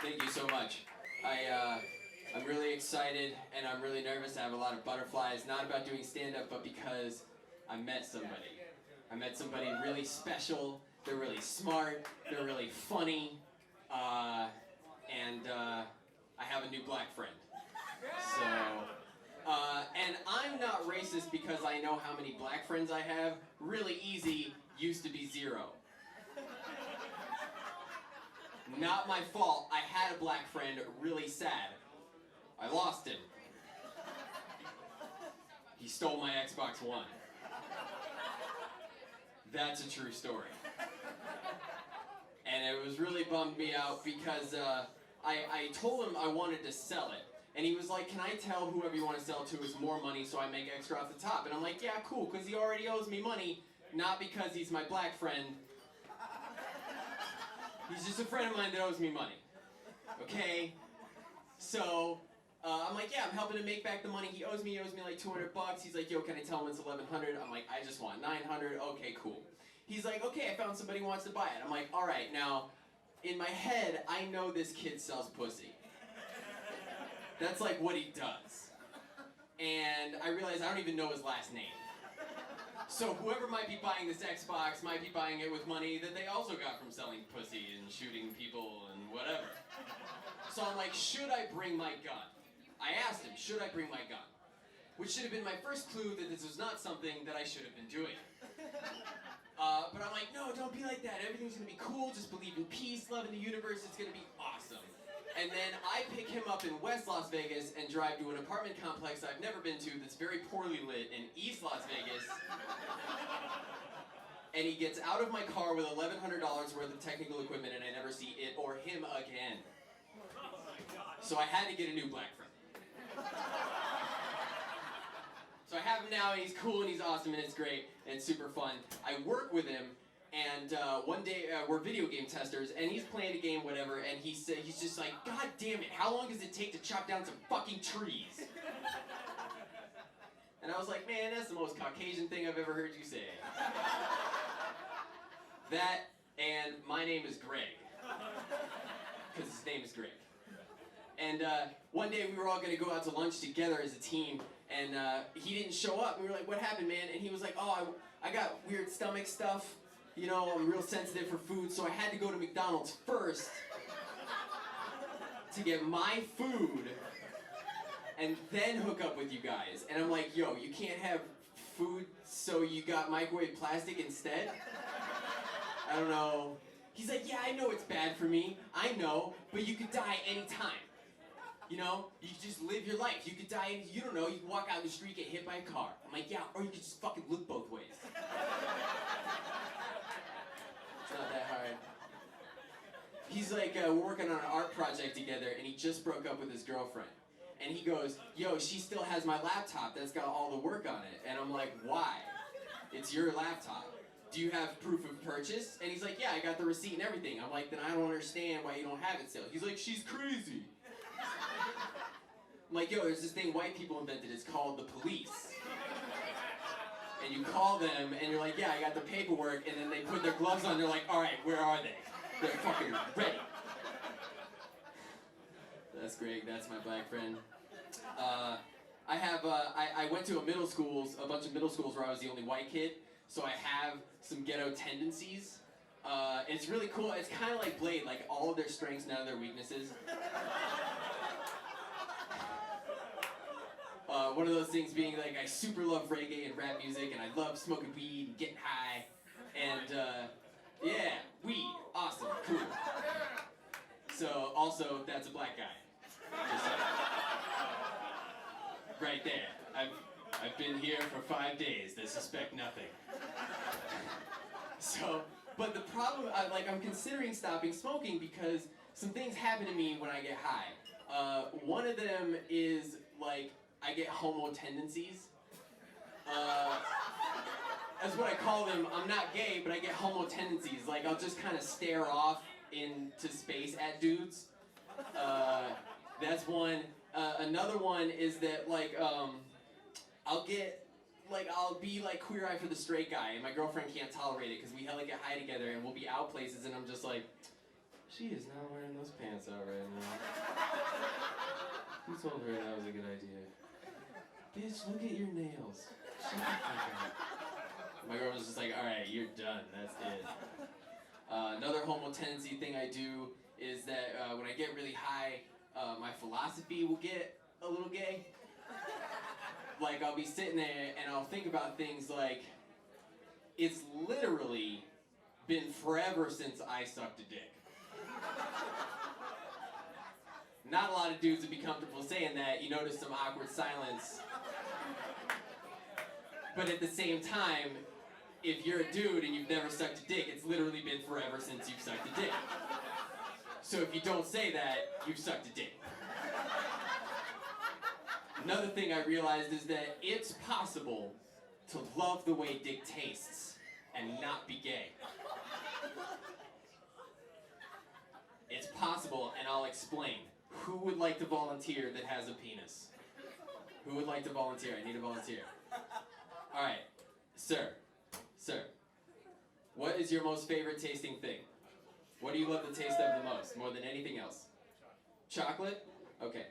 Thank you so much. I'm really excited and I'm really nervous. I have a lot of butterflies, not about doing stand-up, but because I met somebody. I met somebody really special. They're really smart. They're really funny. And I have a new black friend. So, and I'm not racist because I know how many black friends I have. Really easy used to be 0. Not my fault. I had a black friend, really sad. I lost him. He stole my Xbox One. That's a true story. And it was really bummed me out because I told him I wanted to sell it. And he was like, can I tell whoever you want to sell to is more money so I make extra off the top? And I'm like, yeah, cool, because he already owes me money, not because he's my black friend. He's just a friend of mine that owes me money. Okay? So, I'm like, yeah, I'm helping him make back the money he owes me. He owes me like $200. He's like, yo, can I tell him it's $1,100? I'm like, I just want $900. Okay, cool. He's like, okay, I found somebody who wants to buy it. I'm like, all right, now, in my head, I know this kid sells pussy. That's like what he does. And I realize I don't even know his last name. So whoever might be buying this Xbox might be buying it with money that they also got from selling pussy and shooting people and whatever. So I'm like, should I bring my gun? I asked him, should I bring my gun? Which should have been my first clue that this was not something that I should have been doing. But I'm like, no, don't be like that. Everything's gonna be cool. Just believe in peace, love in the universe. It's gonna be awesome. And then I pick him up in West Las Vegas and drive to an apartment complex I've never been to that's very poorly lit in East Las Vegas. And he gets out of my car with $1,100 worth of technical equipment and I never see it or him again. So I had to get a new black friend. So I have him now and he's cool and he's awesome and it's great and it's super fun. I work with him. And one day, we're video game testers, and he's playing a game, whatever, and he's just like, God damn it, how long does it take to chop down some fucking trees? And I was like, man, that's the most Caucasian thing I've ever heard you say. That, and my name is Greg. Because his name is Greg. And one day we were all going to go out to lunch together as a team, and he didn't show up. We were like, what happened, man? And he was like, oh, I got weird stomach stuff. You know, I'm real sensitive for food, so I had to go to McDonald's first to get my food and then hook up with you guys. And I'm like, yo, you can't have food, so you got microwave plastic instead? I don't know. He's like, yeah, I know it's bad for me. I know, but you could die anytime. You know, you could just live your life. You could die, you don't know, you can walk out in the street, get hit by a car. I'm like, yeah, or you could just fucking look both ways. It's not that hard. He's like, we're working on an art project together, and he just broke up with his girlfriend. And he goes, yo, she still has my laptop that's got all the work on it. And I'm like, why? It's your laptop. Do you have proof of purchase? And he's like, yeah, I got the receipt and everything. I'm like, then I don't understand why you don't have it still. He's like, she's crazy. I'm like, yo, there's this thing white people invented. It's called the police. And you call them, and you're like, yeah, I got the paperwork, and then they put their gloves on, they're like, all right, where are they? They're fucking ready. That's great, that's my black friend. I went to a bunch of middle schools where I was the only white kid, so I have some ghetto tendencies. It's really cool, it's kind of like Blade, like all of their strengths, none of their weaknesses. One of those things being like, I super love reggae and rap music, and I love smoking weed and getting high, and yeah, weed, awesome, cool. So, also, that's a black guy. Just right there. I've been here for 5 days, they suspect nothing. So, but the problem, I'm considering stopping smoking because some things happen to me when I get high. One of them is, like, I get homo tendencies. That's what I call them. I'm not gay, but I get homo tendencies. Like, I'll just kind of stare off into space at dudes. That's one. Another one is that, like, I'll be like queer eye for the straight guy, and my girlfriend can't tolerate it because we hella get high together and we'll be out places, and I'm just like, She is not wearing those pants out right now. Who told her that was a good idea? Bitch, look at your nails. Shut the fuck up. My girl was just like, alright, you're done. That's it. Another homo tendency thing I do is that when I get really high, my philosophy will get a little gay. Like, I'll be sitting there and I'll think about things like, it's literally been forever since I sucked a dick. Not a lot of dudes would be comfortable saying that. You notice some awkward silence. But at the same time, if you're a dude and you've never sucked a dick, it's literally been forever since you've sucked a dick. So if you don't say that, you've sucked a dick. Another thing I realized is that it's possible to love the way dick tastes and not be gay. It's possible, and I'll explain. Who would like to volunteer that has a penis? Who would like to volunteer? I need a volunteer. All right, sir. What is your most favorite tasting thing? What do you love the taste of the most, more than anything else? Chocolate? Okay.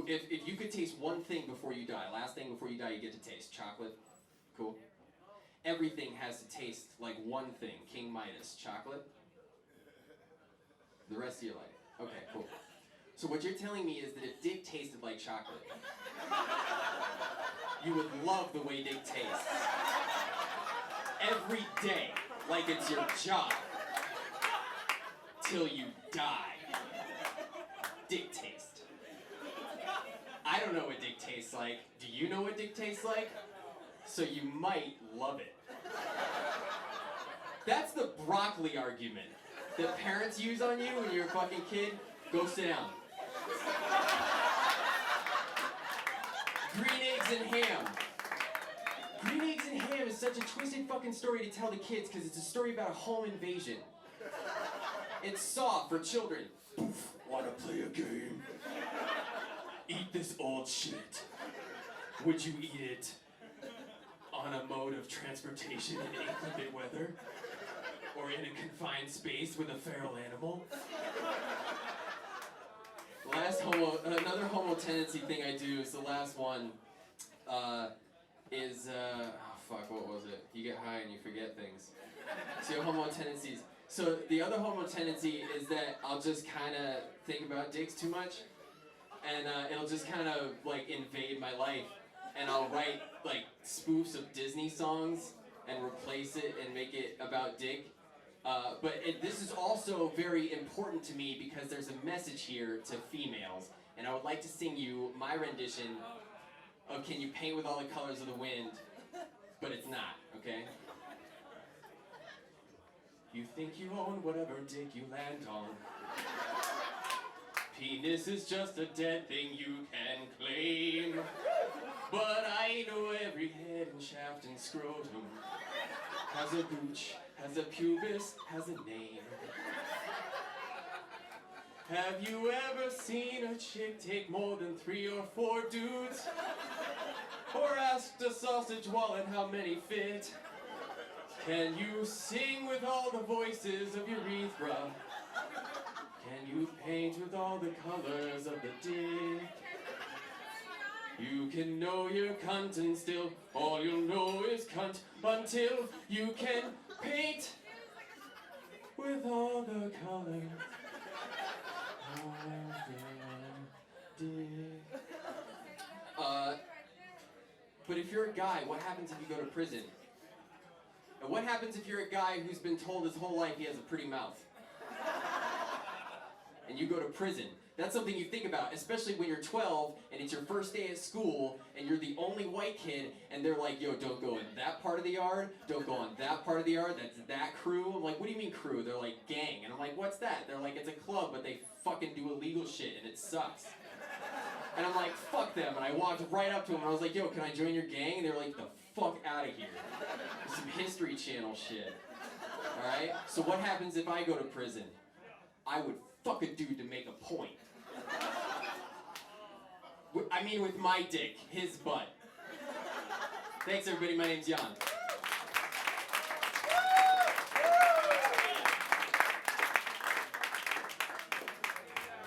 If you could taste one thing before you die, last thing before you die you get to taste, chocolate? Cool. Everything has to taste like one thing. King Midas, chocolate? The rest of your life. Okay, cool. So what you're telling me is that if dick tasted like chocolate, you would love the way dick tastes. Every day, like it's your job. Till you die. Dick taste. I don't know what dick tastes like. Do you know what dick tastes like? So you might love it. That's the broccoli argument that parents use on you when you're a fucking kid. Go sit down. Green eggs and ham. Green eggs and ham is such a twisted fucking story to tell the kids because it's a story about a home invasion. It's Saw for children. Poof, wanna play a game? Eat this old shit. Would you eat it on a mode of transportation in inclement weather? Or in a confined space with a feral animal? Another homo tendency thing I do is the last one, what was it? You get high and you forget things. So homo tendencies. So the other homo tendency is that I'll just kind of think about dicks too much, and it'll just kind of like invade my life, and I'll write like spoofs of Disney songs and replace it and make it about dick. But this is also very important to me because there's a message here to females, and I would like to sing you my rendition of Can You Paint With All the Colors of the Wind, but it's not, okay? You think you own whatever dick you land on. Penis is just a dead thing you can claim. But I know every head and shaft and scrotum has a gooch, has a pubis, has a name. Have you ever seen a chick take more than 3 or 4 dudes? Or asked a sausage wallet how many fit? Can you sing with all the voices of urethra? Can you paint with all the colors of the dick? You can know your cunt and still all you'll know is cunt until you can paint with all the colors of the dick. But if you're a guy, what happens if you go to prison? And what happens if you're a guy who's been told his whole life he has a pretty mouth? And you go to prison. That's something you think about, especially when you're 12 and it's your first day at school and you're the only white kid and they're like, yo, don't go in that part of the yard, don't go on that part of the yard, that's that crew. I'm like, what do you mean crew? They're like, gang. And I'm like, what's that? They're like, it's a club, but they fucking do illegal shit and it sucks. And I'm like, fuck them. And I walked right up to them and I was like, yo, can I join your gang? And they were like, the fuck out of here. Some History Channel shit. Alright? So what happens if I go to prison? I would fuck a dude to make a point. I mean with my dick, his butt. Thanks everybody, my name's Jan.